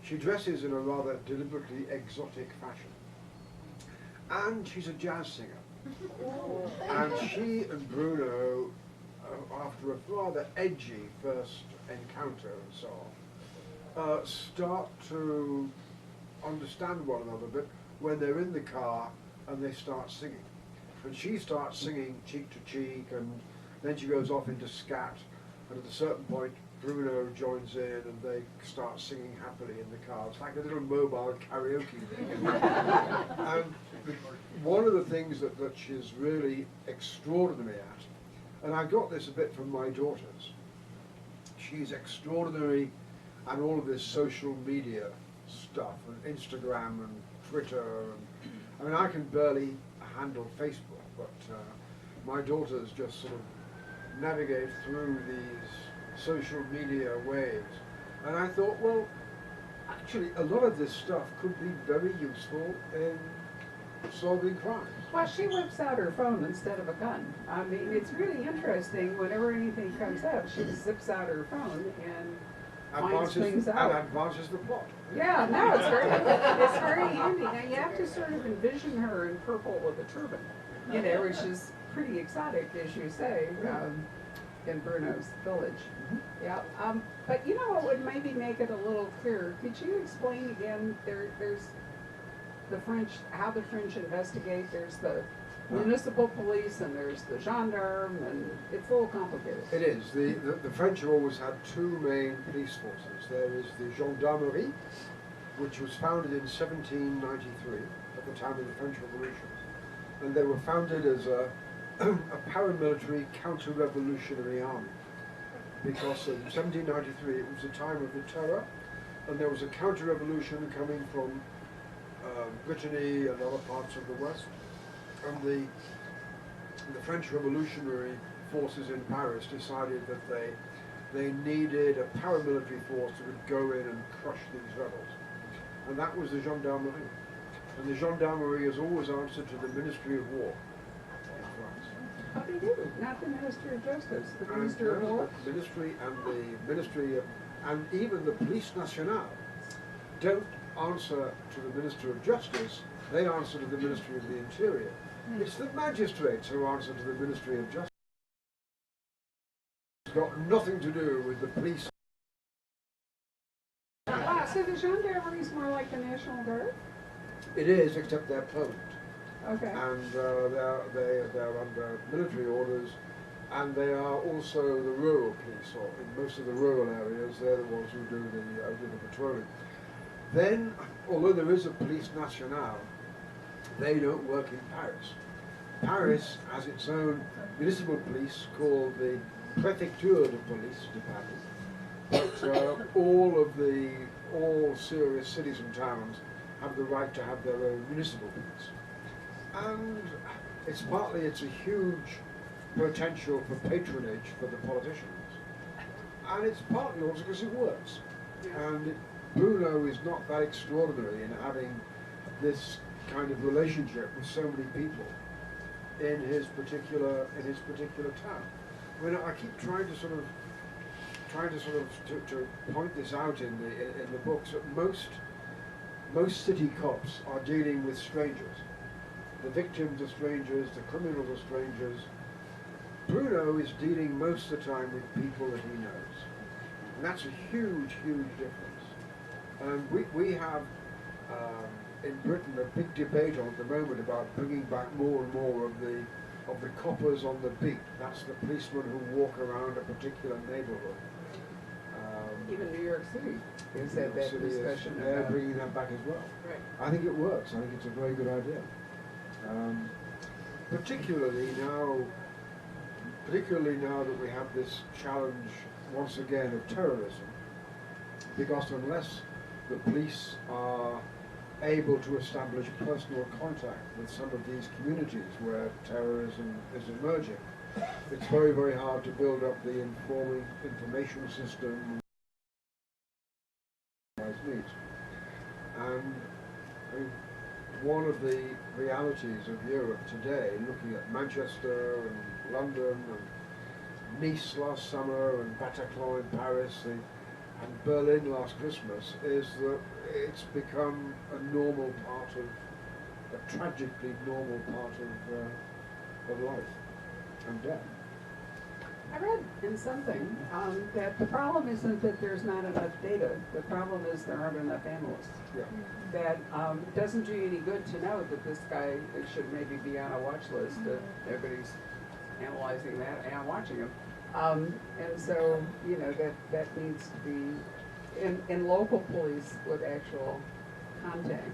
She dresses in a rather deliberately exotic fashion. And she's a jazz singer. And she and Bruno, after a rather edgy first encounter and so on, start to understand one another a bit when they're in the car and they start singing. And she starts singing cheek to cheek, and then she goes off into scat, and at a certain point Bruno joins in and they start singing happily in the car. It's like a little mobile karaoke thing. And one of the things that she's really extraordinary at, and I got this a bit from my daughters, she's extraordinary at all of this social media stuff, and Instagram and Twitter, and I mean I can barely handle Facebook, but my daughters just sort of navigate through these social media waves, and I thought, well, actually a lot of this stuff could be very useful in solving crimes. Well, she whips out her phone instead of a gun. I mean, it's really interesting. Whenever anything comes up, she zips out her phone and finds things out. And advances the plot. Yeah, no, it's very handy. Now you have to sort of envision her in purple with a turban, you know, which is pretty exotic, as you say, in Bruno's village. Yeah, but you know what would maybe make it a little clearer? Could you explain again? There's the French, how the French investigate. There's the municipal police and there's the gendarme, and it's a little complicated. It is. The French have always had two main police forces. There is the gendarmerie, which was founded in 1793 at the time of the French Revolution, and they were founded as a paramilitary counter-revolutionary army, because in 1793 it was a time of the terror, and there was a counter-revolution coming from Brittany and other parts of the West, and the French revolutionary forces in Paris decided that they needed a paramilitary force that would go in and crush these rebels, and that was the gendarmerie. And the gendarmerie has always answered to the Ministry of War in France. Oh, they do. Not the Ministry of Justice, the Ministry of War. The Ministry and the Ministry of, and even the Police Nationale don't answer to the Ministry of Justice, they answer to the Ministry of the Interior. It's the magistrates who answer to the Ministry of Justice. It's got nothing to do with the police. So the gendarmerie is more like the National Guard? It is, except they're permanent. Okay. And they're under military orders, and they are also the rural police, or in most of the rural areas, they're the ones who do the patrolling. Then, although there is a police nationale, they don't work in Paris. Paris has its own municipal police called the Préfecture de Police Department, but all serious cities and towns have the right to have their own municipal police. And it's a huge potential for patronage for the politicians, and it's partly also because it works. And Bruno is not that extraordinary in having this kind of relationship with so many people in his particular town. I mean, I keep trying to sort of point this out in the books that most city cops are dealing with strangers. The victims are strangers, the criminals are strangers. Bruno is dealing most of the time with people that he knows, and that's a huge, huge difference. And we have in Britain a big debate on at the moment about bringing back more and more of the coppers on the beat. That's the policemen who walk around a particular neighbourhood. Even New York City has had that discussion. They're bringing that back as well. Right. I think it works. I think it's a very good idea. Particularly now that we have this challenge once again of terrorism, because unless the police are able to establish personal contact with some of these communities where terrorism is emerging, it's very, very hard to build up the information system needs. And I mean, one of the realities of Europe today, looking at Manchester and London and Nice last summer and Bataclan in Paris, and Berlin last Christmas is that it's become a normal part of, a tragically normal part of life and death. I read in something that the problem isn't that there's not enough data. The problem is there aren't enough analysts. Yeah. That it doesn't do you any good to know that this guy should maybe be on a watch list. Nobody's analyzing that and watching him. And so, you know, that needs to be in local police with actual contact.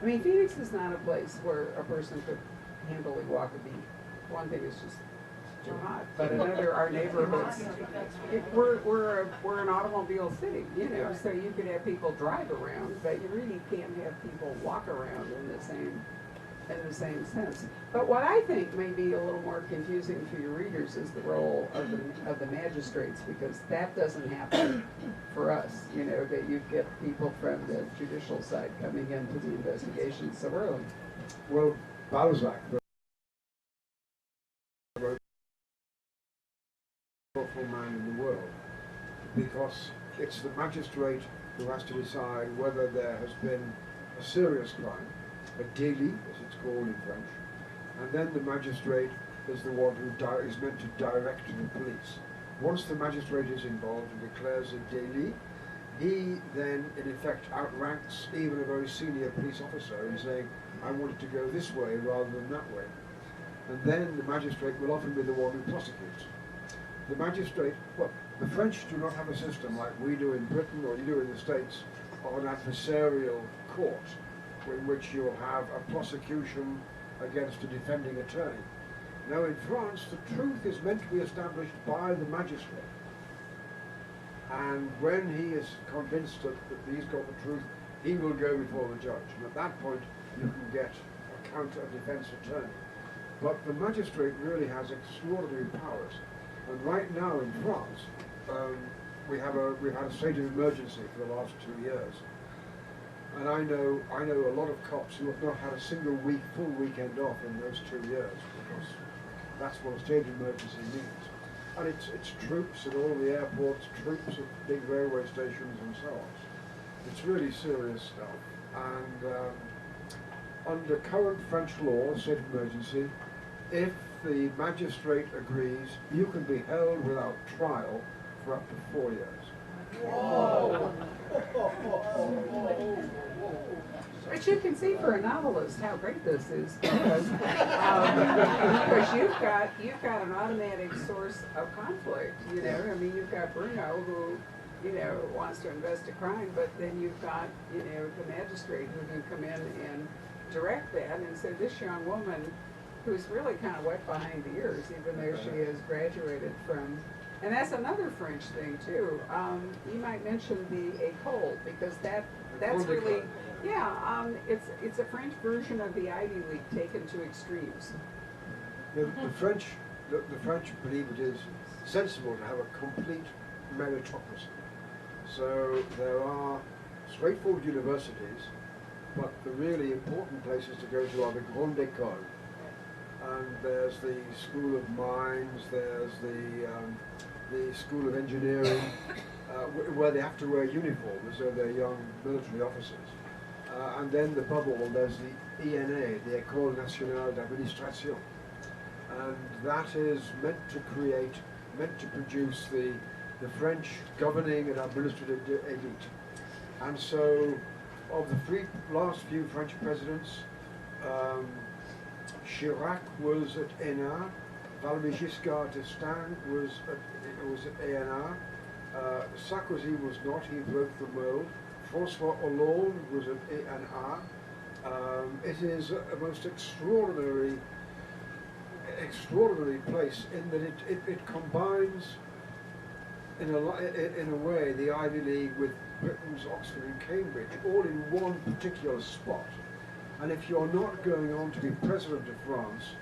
I mean, Phoenix is not a place where a person could handily walk a beat. One thing is just too hot, but another, our neighborhoods, we're an automobile city, you know, so you could have people drive around, but you really can't have people walk around in the same sense. But what I think may be a little more confusing for your readers is the role of the magistrates, because that doesn't happen for us, you know, that you get people from the judicial side coming into the investigation so early. Well, Balzac powerful man in the world, because it's the magistrate who has to decide whether there has been a serious crime, a délit as it's called in French, and then the magistrate is the one who is meant to direct the police. Once the magistrate is involved and declares a délit, he then in effect outranks even a very senior police officer in saying, I want it to go this way rather than that way. And then the magistrate will often be the one who prosecutes. The magistrate, well, the French do not have a system like we do in Britain or you do in the States of an adversarial court in which you'll have a prosecution against a defending attorney. Now in France, the truth is meant to be established by the magistrate. And when he is convinced that he's got the truth, he will go before the judge. And at that point, you can get a counter-defense attorney. But the magistrate really has extraordinary powers. And right now in France, we've had a state of emergency for the last 2 years. And I know a lot of cops who have not had a single full weekend off in those 2 years, because that's what a state of emergency means. And it's troops at all the airports, troops at big railway stations and so on. It's really serious stuff. And under current French law, state of emergency, if the magistrate agrees, you can be held without trial for up to 4 years. Whoa! But you can see for a novelist how great this is, because you've got an automatic source of conflict. You know, I mean, you've got Bruno who, you know, wants to invest a crime, but then you've got, you know, the magistrate who can come in and direct that. And so this young woman, who's really kind of wet behind the ears, even though she has graduated from, and that's another French thing too. You might mention the école, because that's really, yeah, it's a French version of the Ivy League taken to extremes. The French believe it is sensible to have a complete meritocracy. So there are straightforward universities, but the really important places to go to are the grandes écoles. And there's the School of Mines, there's the School of Engineering, where they have to wear uniforms, so they're young military officers. And then above all, there's the ENA, the École Nationale d'Administration. And that is meant to produce the French governing and administrative elite. And so, of the last few French presidents, Chirac was at ENA, Valéry Giscard d'Estaing was at ENA, Sarkozy was not, he broke the mold, François Hollande was at ENA. It is a most extraordinary place in that it combines in a way the Ivy League with Britain's Oxford and Cambridge all in one particular spot. And if you're not going on to be President of France,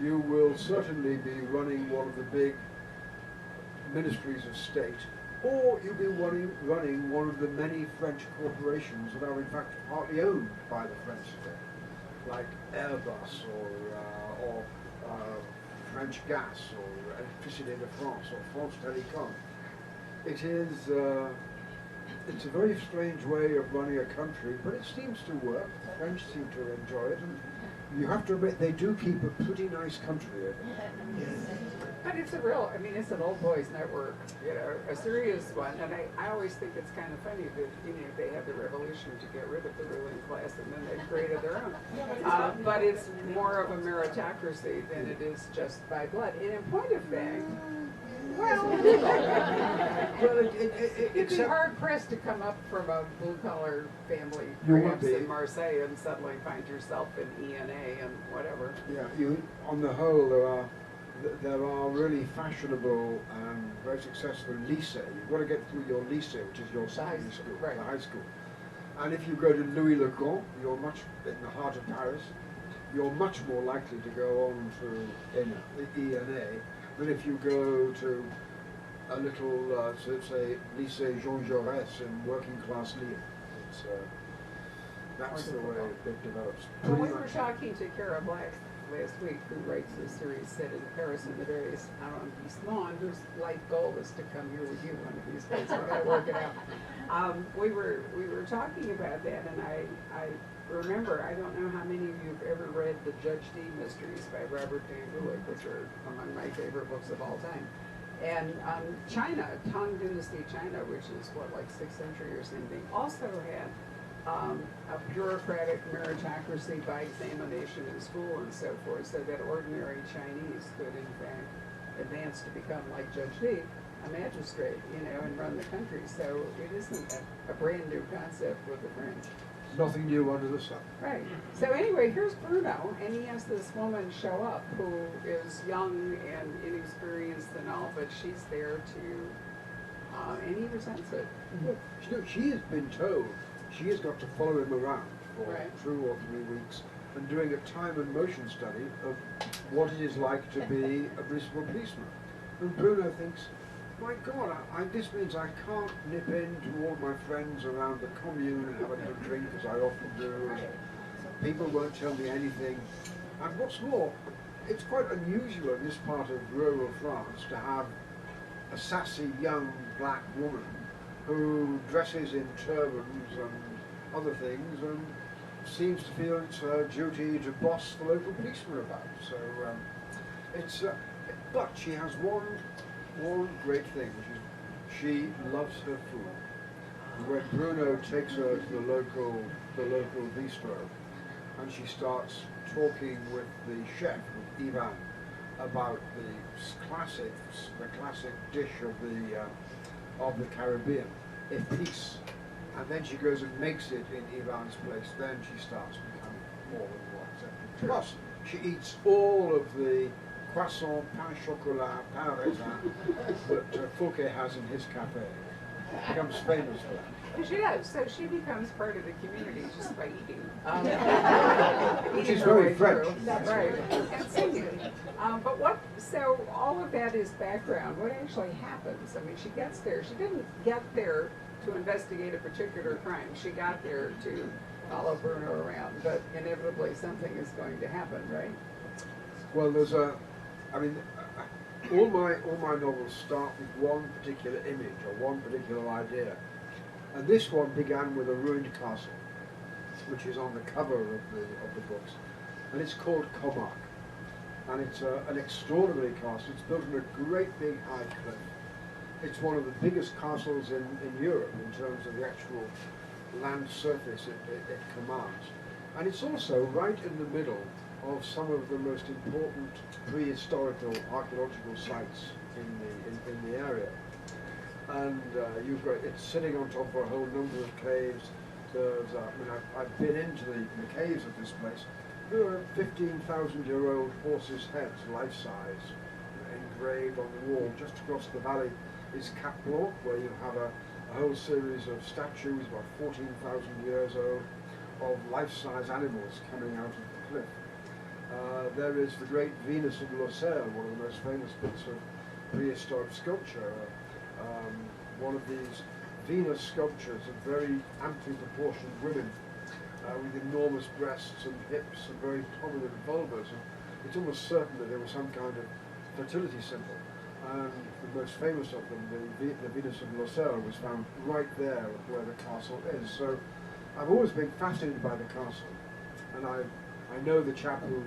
you will certainly be running one of the big ministries of state, or you'll be running one of the many French corporations that are in fact partly owned by the French state, like Airbus or French Gas or Electricité de France or France Télécom. It is it's a very strange way of running a country, but it seems to work. The French seem to enjoy it, and you have to admit they do keep a pretty nice country over there. But it's a real, I mean, it's an old boys network, you know, a serious one. And I always think it's kind of funny that, you know, they had the revolution to get rid of the ruling class and then they created their own. But it's more of a meritocracy than it is just by blood. And in point of fact, well, it'd be hard pressed to come up from a blue collar family, perhaps in Marseille, and suddenly find yourself in ENA and whatever. Yeah, on the whole, there are really fashionable and very successful lycées. You've got to get through your lycée, which is your secondary school, right. the high school. And if you go to Louis le Grand, you're much in the heart of Paris. You're much more likely to go on to ENA than if you go to a little, say, Lycée Jean Jaurès in working class Lille. That's the way it develops. Well, we were talking to Kara Black last week, who writes the series set in Paris and the various arrondissements, whose life goal is to come here with you one of these days. We've got to work it out. We were talking about that, and I remember, I don't know how many of you have ever read the Judge D Mysteries by Robert J. Gulick, which are among my favorite books of all time. And China, Tang Dynasty China, which is what, like 6th century or something, also had a bureaucratic meritocracy by examination in school and so forth, so that ordinary Chinese could in fact advance to become, like Judge D, a magistrate, you know, and run the country. So it isn't a brand new concept with the French. Nothing new under the sun. Right. So anyway, here's Bruno, and he has this woman show up who is young and inexperienced and all, but she's there to, and he resents it. She has been told she has got to follow him around for Right. 2 or 3 weeks and doing a time and motion study of what it is like to be a municipal policeman. And Bruno thinks, my God, this means I can't nip in to all my friends around the commune and have a little drink, as I often do. And people won't tell me anything. And what's more, it's quite unusual in this part of rural France to have a sassy young black woman who dresses in turbans and other things and seems to feel it's her duty to boss the local policeman about. So but she has one great thing, which is she loves her food. When Bruno takes her to the local bistro, and she starts talking with the chef, with Ivan, about the classic dish of the Caribbean, épices, and then she goes and makes it in Ivan's place. Then she starts becoming more and more accepted. Plus, she eats all of the croissant, pain chocolat, pain raisin that Fouquet has in his cafe. Becomes famous for that. She does. So she becomes part of the community just by eating. Which is very French. That's right. And singing. So all of that is background. What actually happens? I mean, she gets there. She didn't get there to investigate a particular crime. She got there to follow Bruno around. But inevitably something is going to happen, right? Well, all my novels start with one particular image or one particular idea. And this one began with a ruined castle, which is on the cover of the books, and it's called Comarque. And it's an extraordinary castle. It's built on a great big high cliff. It's one of the biggest castles in Europe in terms of the actual land surface it commands. And it's also right in the middle of some of the most important prehistorical archaeological sites in the area. And it's sitting on top of a whole number of caves. I've been into the caves of this place. There are 15,000-year-old horses' heads, life-size, engraved on the wall. Just across the valley is Cap Blanc, where you have a whole series of statues, about 14,000 years old, of life-size animals coming out of the cliff. There is the great Venus of Lucerne, one of the most famous bits of prehistoric sculpture. One of these Venus sculptures of very amply proportioned women with enormous breasts and hips and very prominent vulvas. And it's almost certain that there was some kind of fertility symbol. and the most famous of them, the Venus of Lucerne, was found right there where the castle is. So I've always been fascinated by the castle, and I know the chap who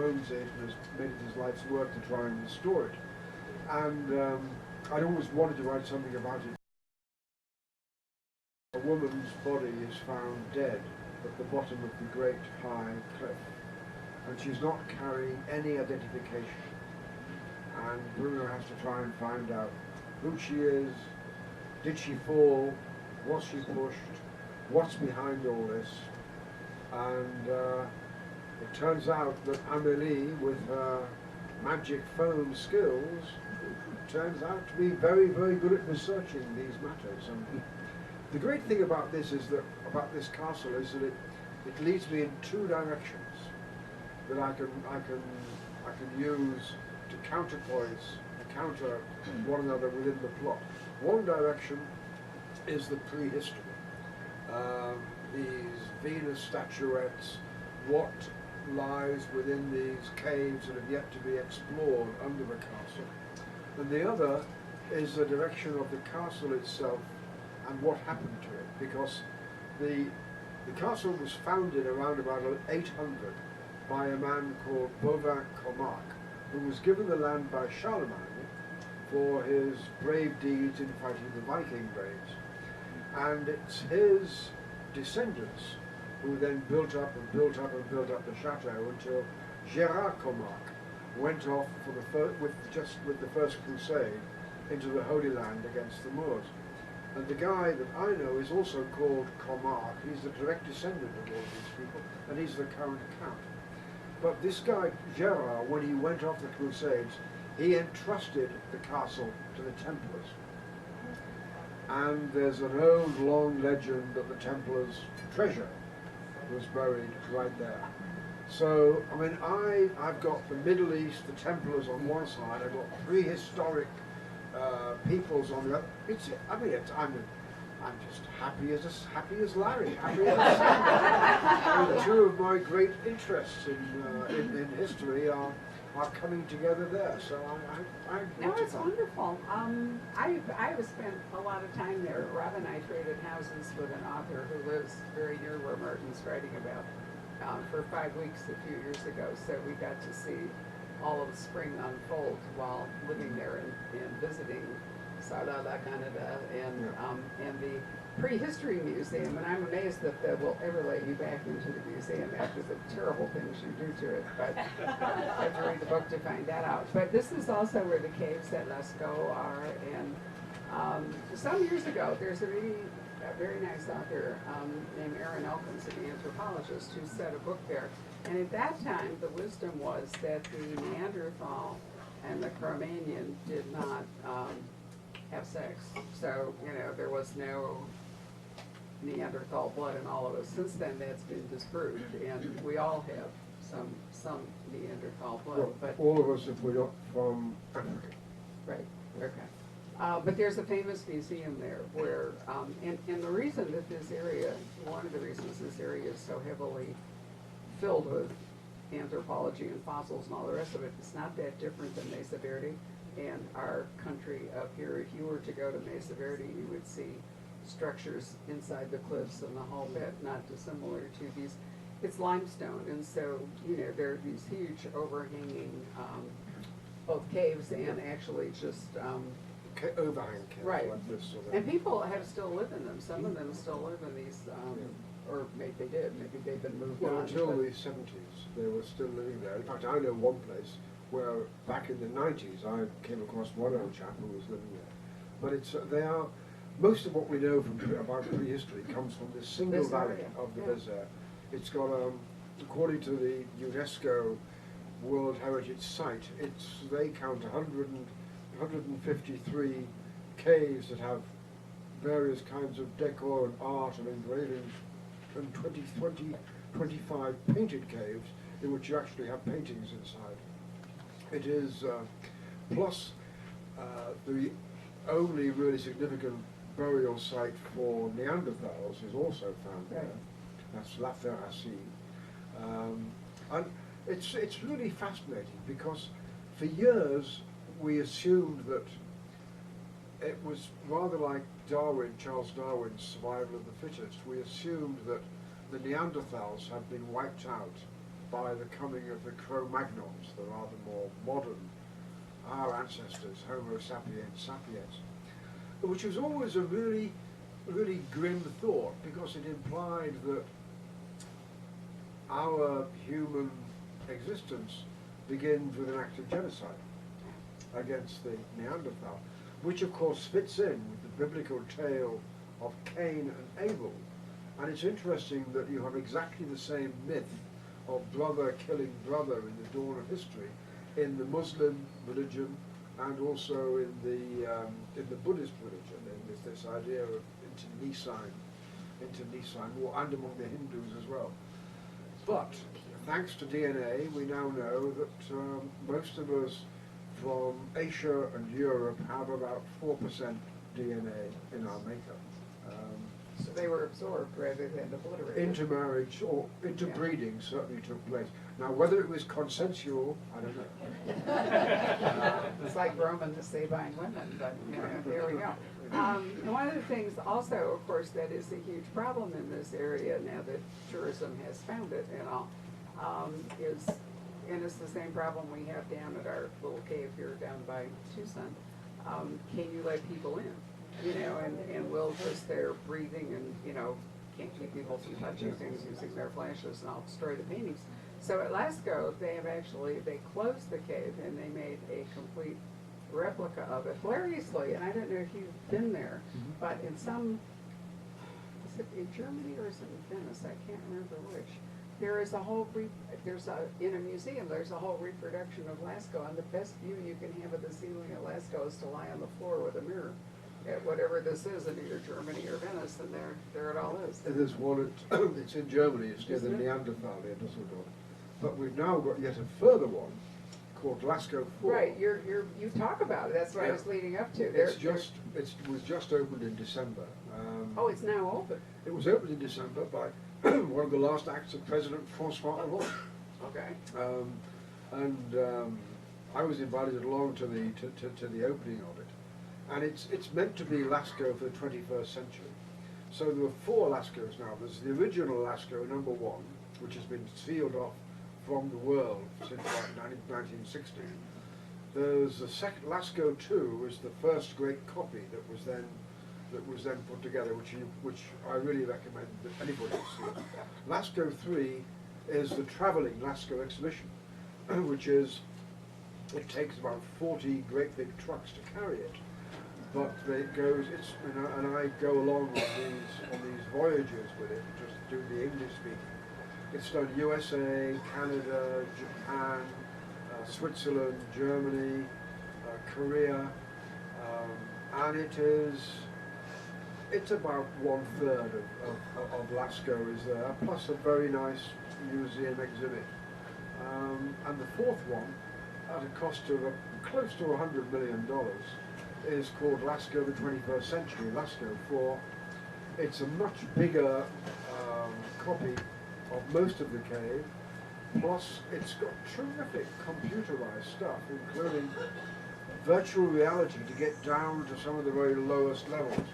owns it and has made it his life's work to try and restore it. And I'd always wanted to write something about it. A woman's body is found dead at the bottom of the great high cliff, and she's not carrying any identification. And Bruno has to try and find out who she is, did she fall, was she pushed, what's behind all this. And it turns out that Amélie, with her magic phone skills, turns out to be very, very good at researching these matters. And the great thing about this castle is that it leads me in two directions that I can use to counter one another within the plot. One direction is the prehistory. These Venus statuettes, what lies within these caves that have yet to be explored under the castle. And the other is the direction of the castle itself and what happened to it, because the castle was founded around about 800 by a man called Bouvin-Comarque, who was given the land by Charlemagne for his brave deeds in fighting the Viking raids. And it's his descendants who then built up the chateau until Gérard Comarque went off with the first crusade into the Holy Land against the Moors. And the guy that I know is also called Comarque. He's the direct descendant of all these people, and he's the current count. But this guy, Gérard, when he went off the Crusades, he entrusted the castle to the Templars. And there's an old long legend that the Templars' treasure was buried right there. So, I mean, I've got the Middle East, the Templars on one side, I've got prehistoric peoples on the other. I'm just happy as Larry, happy as and two of my great interests in history are coming together there. So No, it's wonderful. I've spent a lot of time there. Rob and I traded houses with an author who lives very near where Martin's writing about for 5 weeks a few years ago. So we got to see all of spring unfold while living there and visiting Sagrada Canada and the prehistory museum. And I'm amazed that they will ever let you back into the museum after the terrible things you do to it. But I have to read the book to find that out. But this is also where the caves at Lascaux are. And some years ago, there's a very nice author named Aaron Elkins, an anthropologist, who set a book there. And at that time, the wisdom was that the Neanderthal and the Cro-Magnon did not have sex. So, there was no Neanderthal blood in all of us. Since then, that's been disproved, and we all have some Neanderthal blood. well, but all of us, if we're not from Africa. Right, okay. But there's a famous museum there where, and the reason that this area, one of the reasons this area is so heavily filled with anthropology and fossils and all the rest of it, it's not that different than Mesa Verde and our country up here. If you were to go to Mesa Verde, you would see structures inside the cliffs and the whole bit, not dissimilar to these. It's limestone, and so, there are these huge overhanging, both caves and actually just, Overhang caves, right. like this. And people have still live in them. Some of them still live in these, or maybe they did, maybe they've been moved Well, on. until the 70s, they were still living there. In fact, I know one place where back in the 90s, I came across one old chap who was living there. But most of what we know about prehistory comes from this single This valley area, of the yeah. Vézère. It's got, according to the UNESCO World Heritage Site, they count 153 caves that have various kinds of decor and art and engravings, and 25 painted caves in which you actually have paintings inside. It is, plus the only really significant burial site for Neanderthals is also found there. That's La Ferracie. And it's really fascinating because for years we assumed that it was rather like Darwin, Charles Darwin's survival of the fittest. We assumed that the Neanderthals had been wiped out by the coming of the Cro-Magnons, the rather more modern, our ancestors, Homo sapiens sapiens, which was always a really, really grim thought, because it implied that our human existence begins with an act of genocide against the Neanderthal, which of course fits in with the biblical tale of Cain and Abel. And it's interesting that you have exactly the same myth of brother killing brother in the dawn of history in the Muslim religion and also in the Buddhist religion. And there's this idea of internecine war, and among the Hindus as well. But thanks to DNA, we now know that most of us from Asia and Europe have about 4% DNA in our makeup. So they were absorbed rather than obliterated. Intermarriage or interbreeding certainly took place. Now, whether it was consensual, I don't know. It's like Roman to Sabine women, but you know, there we go. And one of the things also, of course, that is a huge problem in this area now that tourism has found it and all, is, and it's the same problem we have down at our little cave here down by Tucson. Can you let people in? You know, and we'll just, they're breathing and, you know, can't keep people from touching things using their flashes, and I'll destroy the paintings. So at Lascaux, they closed the cave and they made a complete replica of it, hilariously, and I don't know if you've been there, but in some, is it in Germany or is it in Venice? I can't remember which. There is a whole, in a museum, there's a whole reproduction of Lascaux, and the best view you can have of the ceiling at Lascaux is to lie on the floor with a mirror at whatever this is in either Germany or Venice, and there it all is. There's one, it's in Germany, it's near the Neanderthal near Dusseldorf. But we've now got yet a further one called Lascaux 4. Right, you talk about it, that's what I was leading up to. It was just opened in December. Oh, it's now open. It was opened in December by one of the last acts of President Francois Hollande. Okay. I was invited along to the opening of it. And it's meant to be Lascaux for the 21st century. So there were 4 Lascaux now. There's the original Lascaux, number 1, which has been sealed off from the world since about 1960. There's the second, Lascaux 2 was the first great copy that was then put together, which I really recommend that anybody see. Lascaux 3 is the travelling Lascaux exhibition, which is, it takes about 40 great big trucks to carry it. But it goes, it's, you know, and I go along on these voyages with it, just do the English speaking. It's done USA, Canada, Japan, Switzerland, Germany, Korea, and it's about 1/3 of Lascaux is there, plus a very nice museum exhibit. And the 4th one, at a cost of close to $100 million, is called Lascaux the 21st Century, Lascaux 4. It's a much bigger copy of most of the cave, plus it's got terrific computerized stuff, including virtual reality to get down to some of the very lowest levels.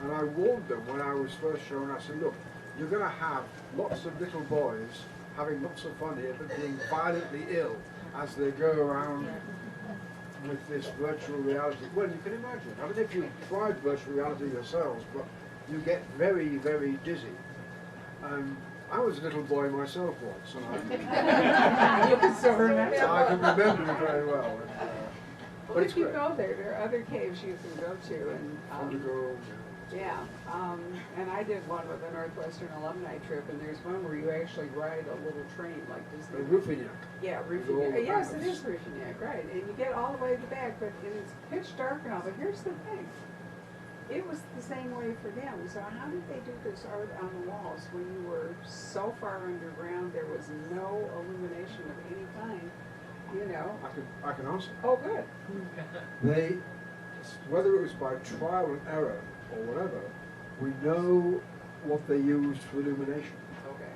And I warned them when I was first shown, I said, look, you're going to have lots of little boys having lots of fun here, but being violently ill as they go around with this virtual reality. Well, you can imagine. I don't know if you've tried virtual reality yourselves, but you get very, very dizzy. I was a little boy myself once, and I can remember it very well. Well, if you go there are other caves you can go to, and yeah, and I did one with the Northwestern alumni trip, and there's one where you actually ride a little train like Disney. Ruffiniac. Yeah, Ruffiniac. Yes, it is Ruffiniac, right? And you get all the way to the back, but it's pitch dark and all. But here's the thing: it was the same way for them. So how did they do this art on the walls when you were so far underground? There was no illumination of any kind. You know. I can answer. Oh, good. They, whether it was by trial and error or whatever, we know what they used for illumination. Okay.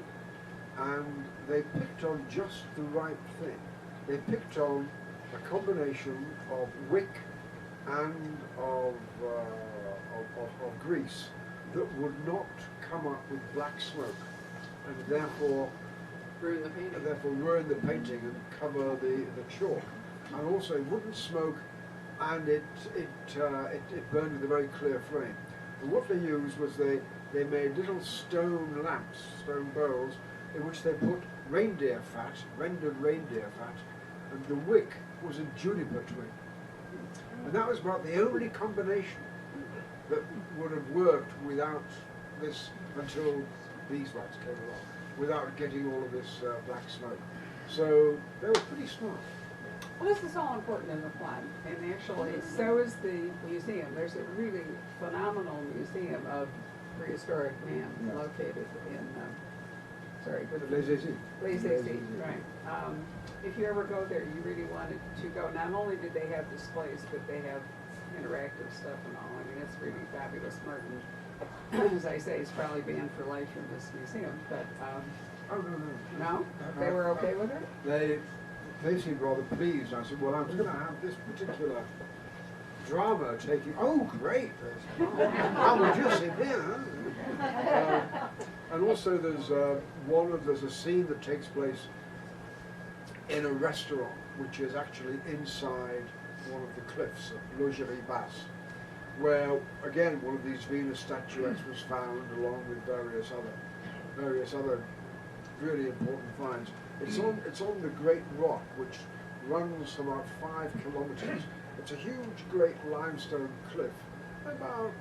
And they picked on just the right thing. They picked on a combination of wick and of grease that would not come up with black smoke, and therefore Ruin the painting. ruin the painting and cover the chalk, and also it wouldn't smoke, and it burned with a very clear flame. And what they used was they made little stone lamps, stone bowls, in which they put reindeer fat, rendered reindeer fat, and the wick was a juniper twig. And that was about the only combination that would have worked without this, until beeswax came along, without getting all of this black smoke. So they were pretty smart. Well, this is all important in the plan, and actually, so is the museum. There's a really phenomenal museum of prehistoric man located in, Les Aisies. Les Aisies, right. If you ever go there, you really wanted to go. Not only did they have displays, but they have interactive stuff and all. I mean, it's really fabulous. Martin, as I say, is probably banned for life from this museum, but, Oh, no. no? They were okay with it? They seemed rather pleased. I said, well, I'm going to have this particular drama taking, oh, great. I will just sit here. And also there's a scene that takes place in a restaurant, which is actually inside one of the cliffs of Logerie Basse, where, again, one of these Venus statuettes was found, along with various other really important finds. It's on the Great Rock, which runs about 5 kilometers. It's a huge, great limestone cliff, about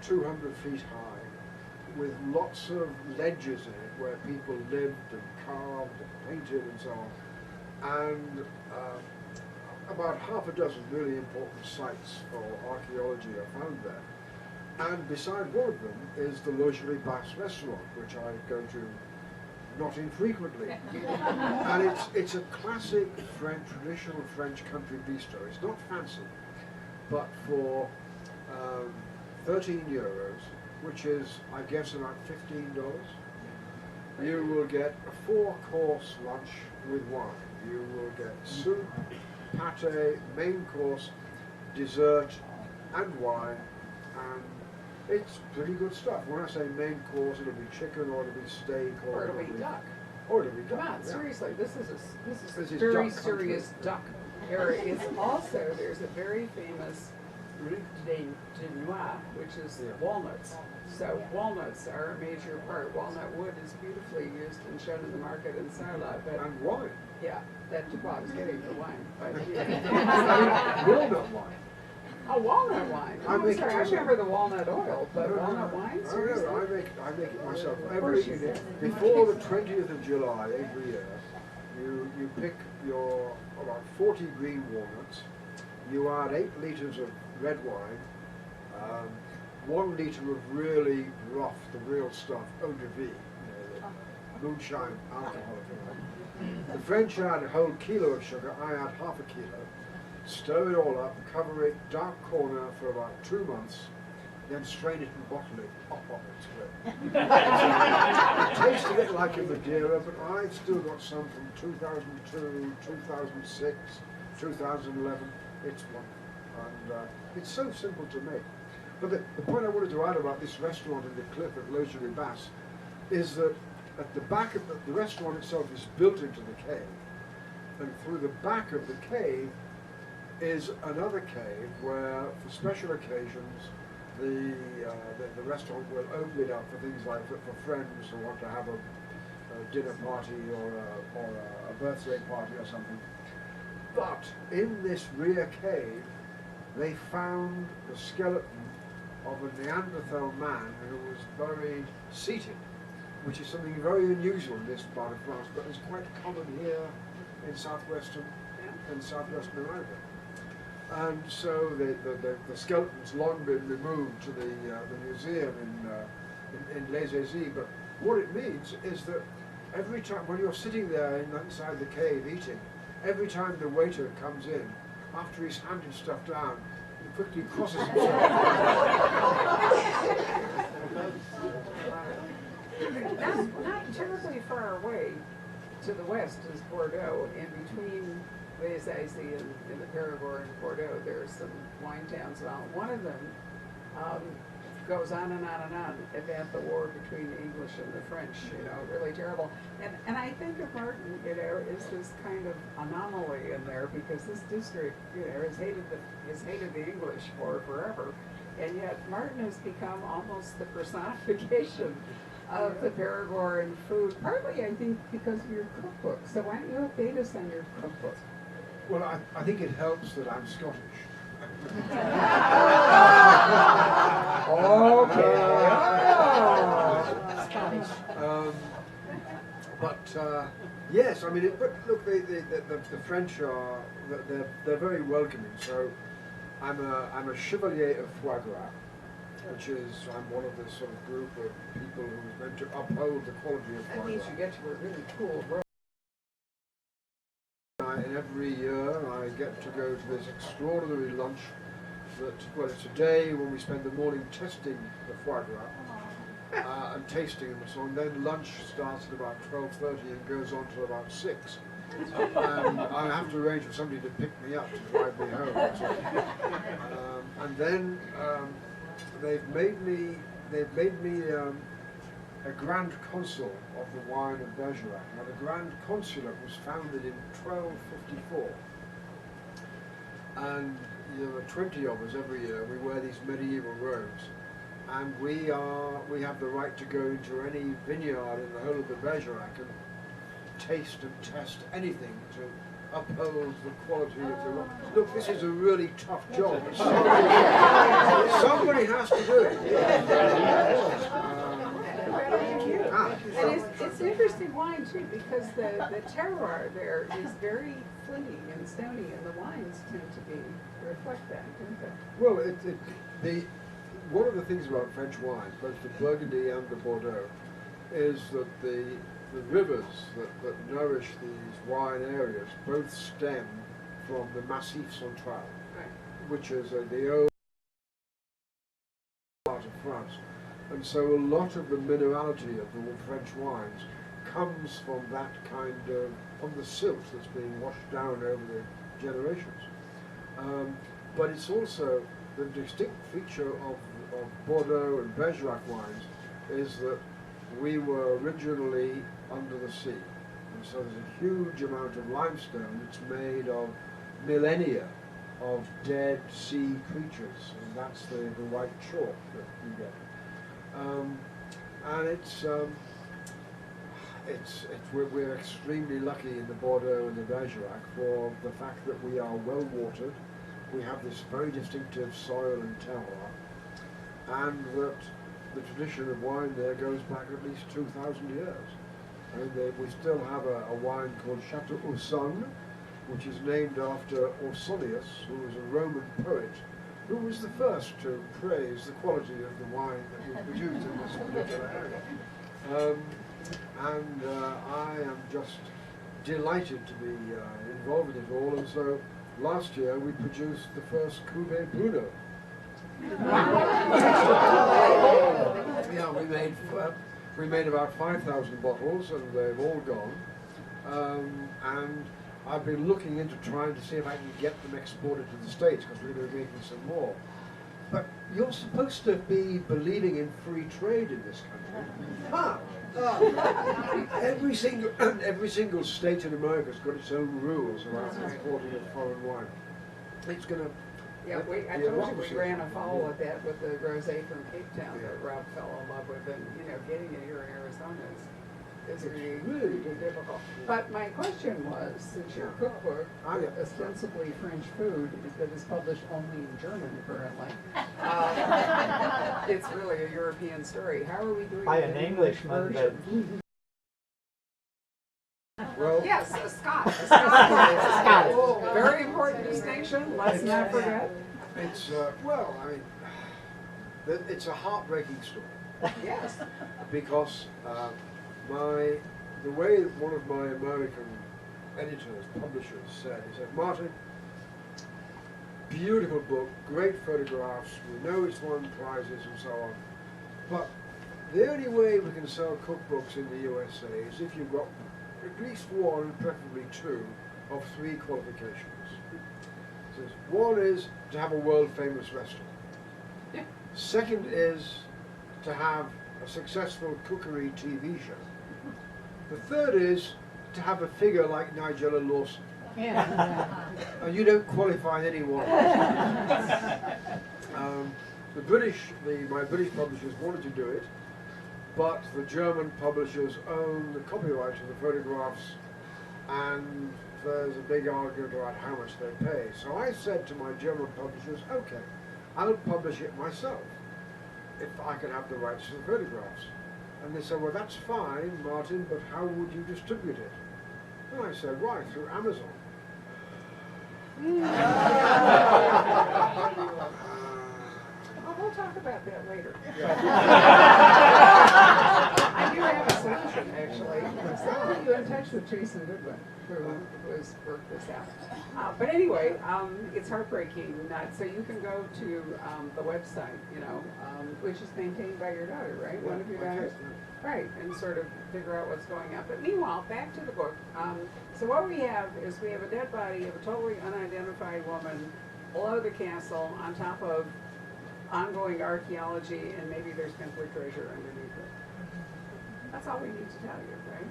200 feet high, with lots of ledges in it where people lived and carved and painted and so on. And about half a dozen really important sites for archaeology are found there. And beside one of them is the Logerie Basse restaurant, which I go to not infrequently. And it's a classic traditional French country bistro. It's not fancy, but for 13 euros, which is, I guess, about $15, you will get a 4-course lunch with wine. You will get soup, pâté, main course, dessert, and wine, and it's pretty good stuff. When I say main course, it'll be chicken, or it'll be steak, Or it'll be duck. Or it'll be duck. Come on, yeah. seriously, this is This is very duck serious country. duck area. It's also, there's a very famous Really? de noix, which is Yeah. walnuts. So walnuts are a major part. Walnut wood is beautifully used and shown in the market in Sarlat, but And wine. yeah, that well, I was getting the wine, but Walnut wine. oh, walnut wine. I Oh, make it sorry, I myself. remember the walnut oil, but No, walnut wine, Oh, seriously? no, I make it myself. Of course you do. Before the 20th of July every year, you pick your about 40 green walnuts. You add 8 liters of red wine, 1 liter of really rough, the real stuff, eau de vie, the moonshine alcohol, if you like. The French add a whole kilo of sugar. I add half a kilo. Stir it all up, cover it, dark corner for about 2 months, then strain it and bottle it. Oh, it's great. It tastes a bit like a Madeira, but I've still got some from 2002, 2006, 2011. It's wonderful, and it's so simple to make. But the point I wanted to add about this restaurant in the cliff at Logerie Basse is that at the back of the restaurant itself is built into the cave, and through the back of the cave is another cave where, for special occasions, the restaurant will open it up for things like for friends who want to have a dinner party or a birthday party or something. But in this rear cave, they found the skeleton of a Neanderthal man who was buried seated, which is something very unusual in this part of France, but it's quite common here in southwestern America. And so the skeleton's long been removed to the museum in Les Aisies. But what it means is that every time when you're sitting there inside the cave eating, every time the waiter comes in, after he's handed stuff down, he quickly crosses himself. Not terribly far away to the west is Bordeaux, and between as I see in the Perigord and Bordeaux, there's some wine towns. One of them goes on and on and on about the war between the English and the French, really terrible. And I think of Martin, is this kind of anomaly in there because this district, has hated the English for forever. And yet Martin has become almost the personification of the Perigord food, partly I think because of your cookbook. So why don't you update us on your cookbook? Well, I think it helps that I'm Scottish. Okay. Yes, I mean, but look, the French are they're very welcoming. So I'm a chevalier of foie gras, which is I'm one of the sort of group of people who's meant to uphold the quality of foie gras. That means you get to a really cool role. And every year I get to go to this extraordinary lunch well, it's a day when we spend the morning testing the foie gras and tasting and so on. Then lunch starts at about 12:30 and goes on till about 6. And I have to arrange for somebody to pick me up to drive me home. And then they've made me a Grand Consul of the wine of Bergerac. Now the Grand Consulate was founded in 1254, and there are 20 of us every year. We wear these medieval robes, and we have the right to go into any vineyard in the whole of the Bergerac and taste and test anything to uphold the quality of the wine. Look, this is a really tough job. Somebody has to do it. And it's interesting wine too, because the terroir there is very flinty and stony, and the wines tend to reflect that, don't they? Well, one of the things about French wine, both the Burgundy and the Bordeaux, is that the rivers that nourish these wine areas both stem from the Massif Central, Right. which is the old part of France. And so a lot of the minerality of the French wines comes from that from the silt that's being washed down over the generations. But it's also the distinct feature of Bordeaux and Bergerac wines is that we were originally under the sea. And so there's a huge amount of limestone that's made of millennia of dead sea creatures, and that's the white chalk that you get. And we're extremely lucky in the Bordeaux and the Bergerac for the fact that we are well watered. We have this very distinctive soil and terroir, and that the tradition of wine there goes back at least 2,000 years. I mean, we still have a wine called Chateau Ausone, which is named after Ausonius, who was a Roman poet, who was the first to praise the quality of the wine that was produced in this particular area. I am just delighted to be involved in it all, and so last year we produced the first Cuvée Bruno. Yeah, we made about 5,000 bottles, and they've all gone. And I've been looking into trying to see if I can get them exported to the States, because we're going to be making some more. But you're supposed to be believing in free trade in this country. Every single state in America has got its own rules about exporting of foreign wine. It's going to. Yeah, I told you we ran afoul at that with the rosé from Cape Town that Rob fell in love with, and getting it here in Arizona is really difficult. But my question was, since your cookbook, ostensibly French food, that is published only in German apparently, it's really a European story. How are we doing by an Englishman version? Well, yes, a Scot. A Scot. Very important distinction. Let's not forget. It's it's a heartbreaking story. Yes. Because the way one of my American editors, publishers said, he said, "Martin, beautiful book, great photographs. We know it's won prizes and so on, but the only way we can sell cookbooks in the USA is if you've got at least one, preferably two, of 3 qualifications. It says, one is to have a world-famous restaurant. Yeah. Second is to have a successful cookery TV show. The third is to have a figure like Nigella Lawson. Yeah. And you don't qualify any one of those. My British publishers wanted to do it, but the German publishers own the copyright to the photographs, and there's a big argument about how much they pay. So I said to my German publishers, okay, I'll publish it myself if I can have the rights to the photographs. And they said, well, that's fine, Martin, but how would you distribute it? And I said, why, through Amazon. We'll talk about that later. Yeah. I do have a solution, actually. So I'll put you in touch with Jason Goodwin, who has worked this out. But anyway, it's heartbreaking. So you can go to the website, which is maintained by your daughter, right? One of your daughters? Right, and sort of figure out what's going on. But meanwhile, back to the book. So what we have is we have a dead body of a totally unidentified woman below the castle on top of ongoing archaeology, and maybe there's Templar treasure underneath it. That's all we need to tell you, right?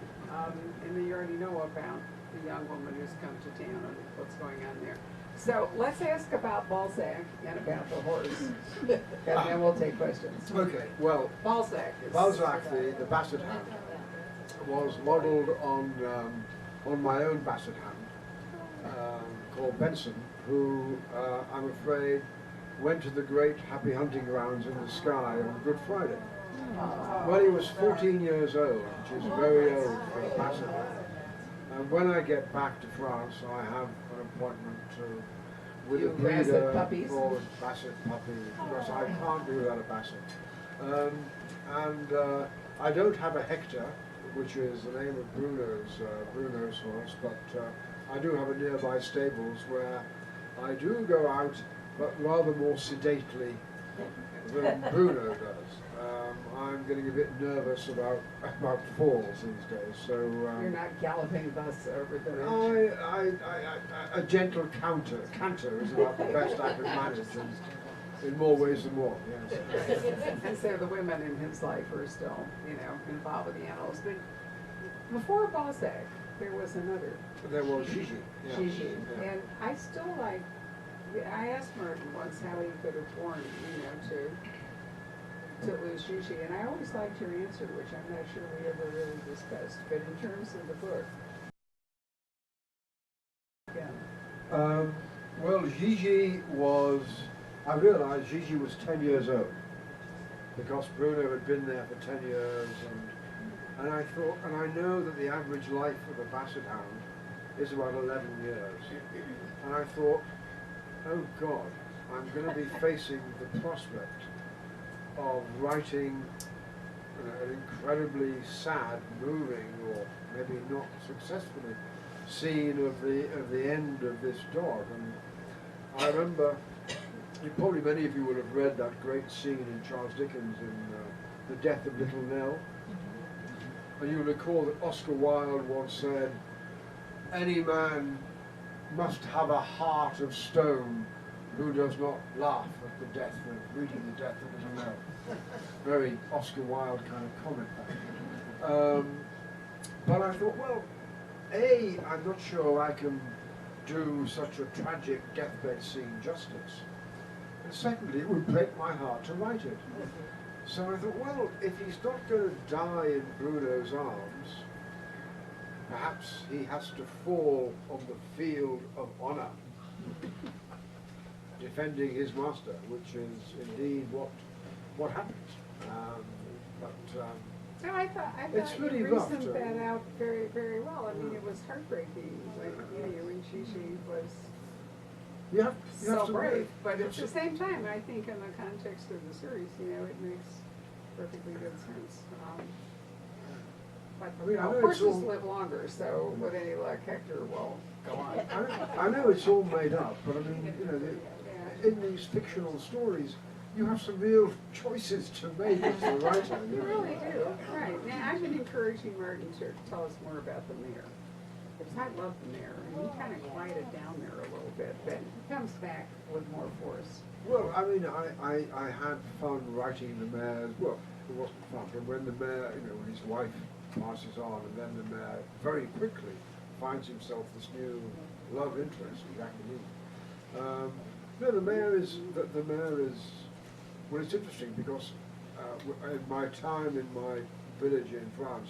And then you already know about the young woman who's come to town and what's going on there. So let's ask about Balzac and about the horse, and then we'll take questions. Okay, well, Balzac, the Basset Hound, was modelled on my own Basset Hound, called Benson, who I'm afraid went to the great happy hunting grounds in the sky on Good Friday. Well, he was 14 years old, which is very old for a Basset Hound. And when I get back to France, I have an appointment with a breeder for Basset puppy, because I can't do without a Basset. I don't have a Hector, which is the name of Bruno's horse, but I do have a nearby stables where I do go out, but rather more sedately than Bruno does. I'm getting a bit nervous about falls these days, so... You're not galloping thus over the ridge? A gentle canter is about the best I can manage, in more ways than one, yes. And so the women in his life are still, involved with the animals. But before Balzac, there was another. There was Gigi. Yeah. Gigi. Yeah. And I still I asked Martin once how he could have borne, to lose Gigi, and I always liked your answer, which I'm not sure we ever really discussed. But in terms of the book, well, Gigi was. I realised Gigi was 10 years old because Bruno had been there for 10 years, and I thought, and I know that the average life of a Basset Hound is about 11 years, and I thought, oh God, I'm going to be facing the prospect of writing an incredibly sad, moving, or maybe not successfully, scene of the end of this dog. And I remember, probably many of you will have read that great scene in Charles Dickens in The Death of Little Nell. And you'll recall that Oscar Wilde once said, any man must have a heart of stone who does not laugh at the death of reading the death of Little Nell. Very Oscar Wilde kind of comment. But I thought, well, A, I'm not sure I can do such a tragic deathbed scene justice. And secondly, it would break my heart to write it. So I thought, well, if he's not going to die in Bruno's arms, perhaps he has to fall on the field of honor, defending his master, which is indeed what happens. So I thought you reasoned that out very, very well. I mean, it was heartbreaking when Gigi was so brave. But at the same time, I think in the context of the series, it makes perfectly good sense. But horses live longer, so with any luck, Hector will go on. I know it's all made up, but I mean, in these fictional stories, you have some real choices to make as a writer. You really do. Right. Now, I've been encouraging Martin to tell us more about the mayor. Because I love the mayor, and he kind of quieted down there a little bit, but he comes back with more force. Well, I mean, I had fun writing the mayor's, well, it wasn't fun, but when the mayor, when his wife passes on, and then the mayor very quickly finds himself this new love interest, Jacqueline. No, the mayor is, well, it's interesting because in my time in my village in France,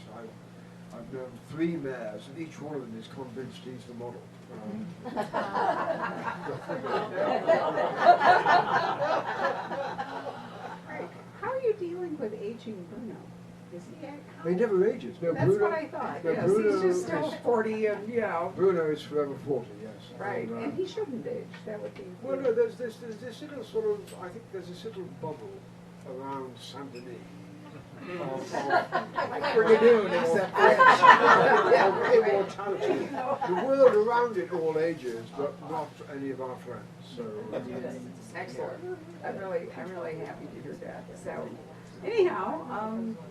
I've known 3 mayors, and each one of them is convinced he's the model. Right. How are you dealing with aging Bruno? Is he? He never ages. No, That's Bruno, what I thought. no, Yes, Bruno he's just still is, 40, and Bruno is forever 40. Yes. right. And he shouldn't age. That would be. Well, no, there's this little sort of, I think there's this little bubble around Saint Denis. Like Brigadoon, except of immortality. The world around it all ages, but not any of our friends. So excellent. I'm really happy to hear that. So, anyhow,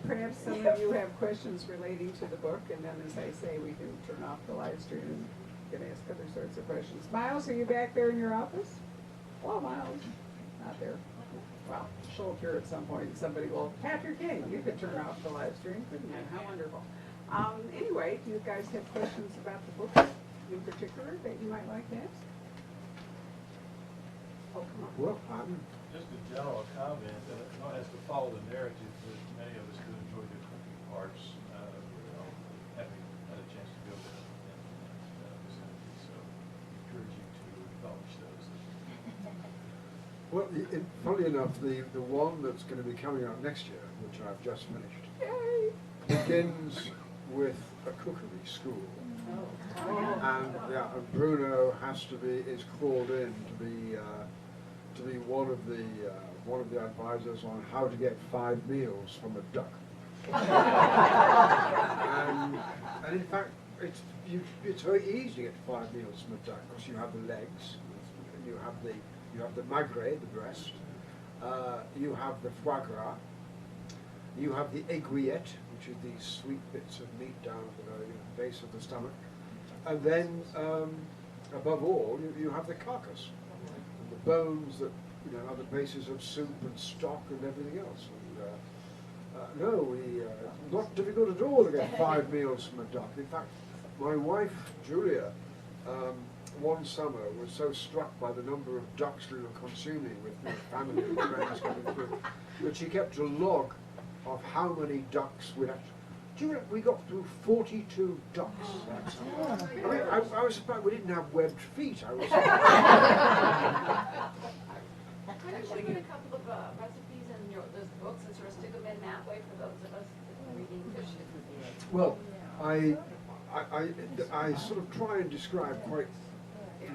perhaps some of you have questions relating to the book, and then, as I say, we can turn off the live stream and can ask other sorts of questions. Miles, are you back there in your office? Hello, Miles. Not there. Well, she'll appear at some point. Somebody will, Patrick King, you could turn off the live stream, couldn't you? How wonderful. Anyway, do you guys have questions about the book in particular that you might like to ask? Oh, come on. well, Just a general comment, as to follow the narrative, that many of us do enjoy the cooking parts, having had a chance to go there in vicinity, so encourage you to acknowledge those. well, funnily enough, the one that's going to be coming out next year, which I've just finished, Yay! begins with a cookery school. Oh. And Bruno is called in to be one of the advisors on how to get 5 meals from a duck. and in fact, it's very easy to get 5 meals from a duck because you have the legs, you have the magret, the breast, you have the foie gras, you have the aiguillette, which is these sweet bits of meat down at the very base of the stomach, and then above all, you have the carcass, and the bones that are the basis of soup and stock and everything else. And, not difficult at all to get 5 meals from a duck. In fact, my wife Julia, one summer, was so struck by the number of ducks we were consuming with family and friends coming through that she kept a log of how many ducks we had. Do you know, we got through 42 ducks that summer. I mean, I was surprised we didn't have webbed feet. I was. Could you put a couple of recipes in those books and sort of stick them in that way for those of us reading fish? Well, I sort of try and describe quite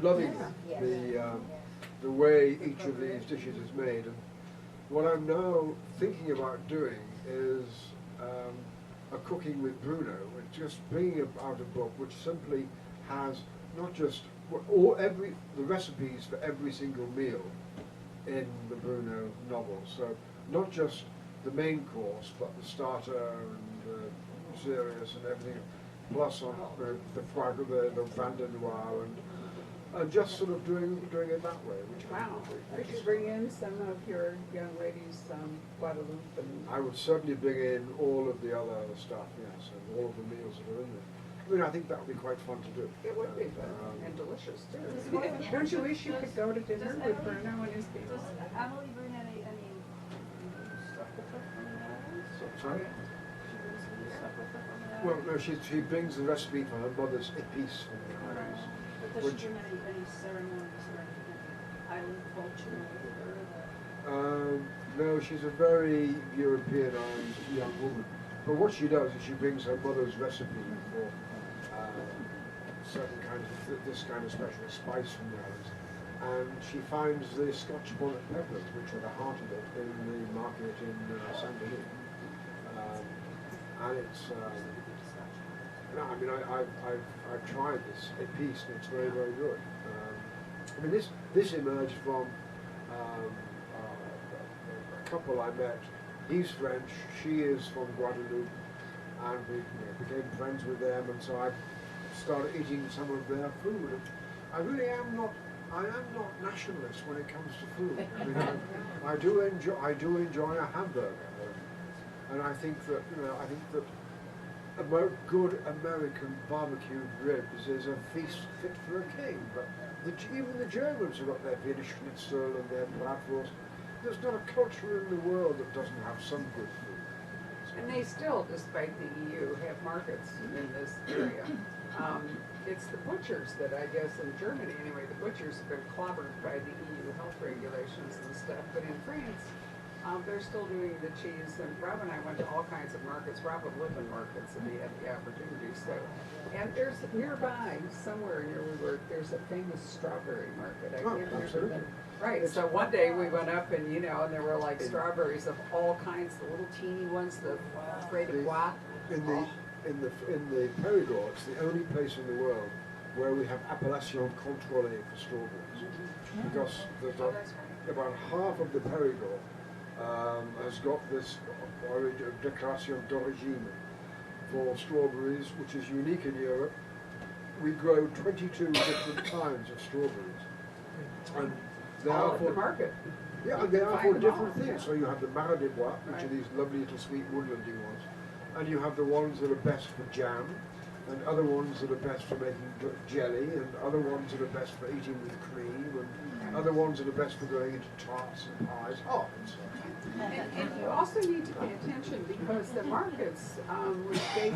lovingly the way each of these dishes is made, and what I'm now thinking about doing is a cooking with Bruno, and just bringing out a book which simply has not just the recipes for every single meal in the Bruno novel. So not just the main course, but the starter and serious and everything, plus on the foie gras, the vin de noir, and just sort of doing it that way. Which Wow. Could you bring in some of your young ladies, Guadalupe and... I would certainly bring in all of the other stuff, yes, and all of the meals that are in there. I mean, I think that would be quite fun to do. It would be fun and delicious too. Don't you wish you could go to dinner with Bruno and his people? Does Emily bring any stuff with her from the Netherlands? Sorry? She brings some stuff with her from the Well, Netherlands? no, she brings the recipe for her mother's épices from the islands. But does she bring any ceremonies or any island culture with her? No, she's a very Europeanized young woman. But what she does is she brings her mother's recipe for certain kinds of this kind of special spice from the islands, and she finds the Scotch bonnet peppers, which are the heart of it, in the market in Saint Denis. And it's no, I mean I've tried this épice and it's very good. I mean this emerged from a couple I met. He's French, she is from Guadeloupe, and we became friends with them, and so start eating some of their food. I really am not. I am not nationalist when it comes to food. I mean, I do enjoy a hamburger, and I think that a good American barbecued ribs is a feast fit for a king. But even the Germans have got their Wiener Schnitzel and their bratwurst. There's not a culture in the world that doesn't have some good food. And they still, despite the EU, have markets in this area. It's the butchers that I guess in Germany anyway, the butchers have been clobbered by the EU health regulations and stuff. But in France, they're still doing the cheese. And Rob and I went to all kinds of markets. Rob would live in markets if he had the opportunity. So, and there's nearby, somewhere near we were, there's a famous strawberry market. I can't remember. Right, so one day we went up and, and there were like strawberries of all kinds, the little teeny ones, the Frais de Bois. In the Périgord, it's the only place in the world where we have appellation contrôlée for strawberries. Because about half of the Périgord has got this déclaration d'origine for strawberries, which is unique in Europe. We grow 22 different kinds of strawberries. And they are for the market. Yeah, and they are for different things. So you have the Marais des Bois, which are these lovely little sweet woodlandy ones. And you have the ones that are best for jam, and other ones that are best for making jelly, and other ones that are best for eating with cream, and other ones that are best for going into tarts and pies. Oh, and you also need to pay attention because the markets, which date,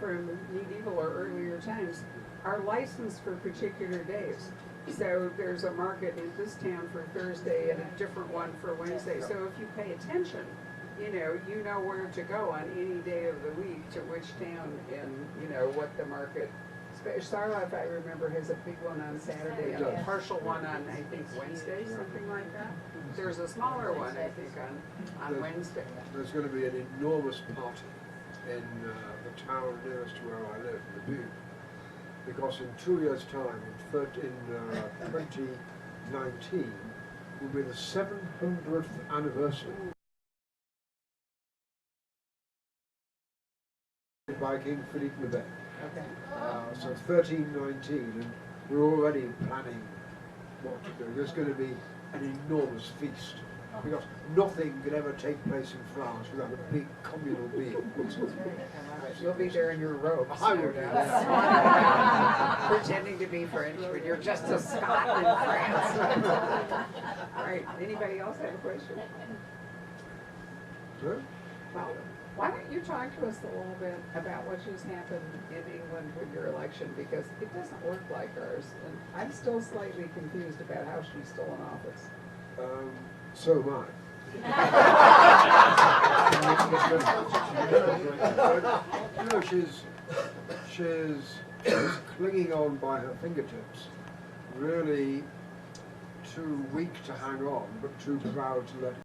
from medieval or earlier times, are licensed for particular days. So there's a market in this town for Thursday and a different one for Wednesday. So if you pay attention, you know where to go on any day of the week to which town and, what the market. Sarlat, I remember, has a big one on Saturday and a partial one on, I think, Wednesday, something like that. There's a smaller one, I think, on Wednesday. There's going to be an enormous party in the town nearest to where I live, the Butte, because in 2 years' time, in 2019, will be the 700th anniversary by King Philippe le Bel. Okay. So 1319, and we're already planning what to do. There's going to be an enormous feast, because nothing could ever take place in France without a big communal meal. You'll be there in your robes. I will be pretending to be French when you're just a Scot in France. All right, anybody else have a question? Sure? Well, why don't you talk to us a little bit about what just happened in England with your election, because it doesn't work like ours, and I'm still slightly confused about how she's still in office. So am I. She's clinging on by her fingertips, really too weak to hang on, but too proud to let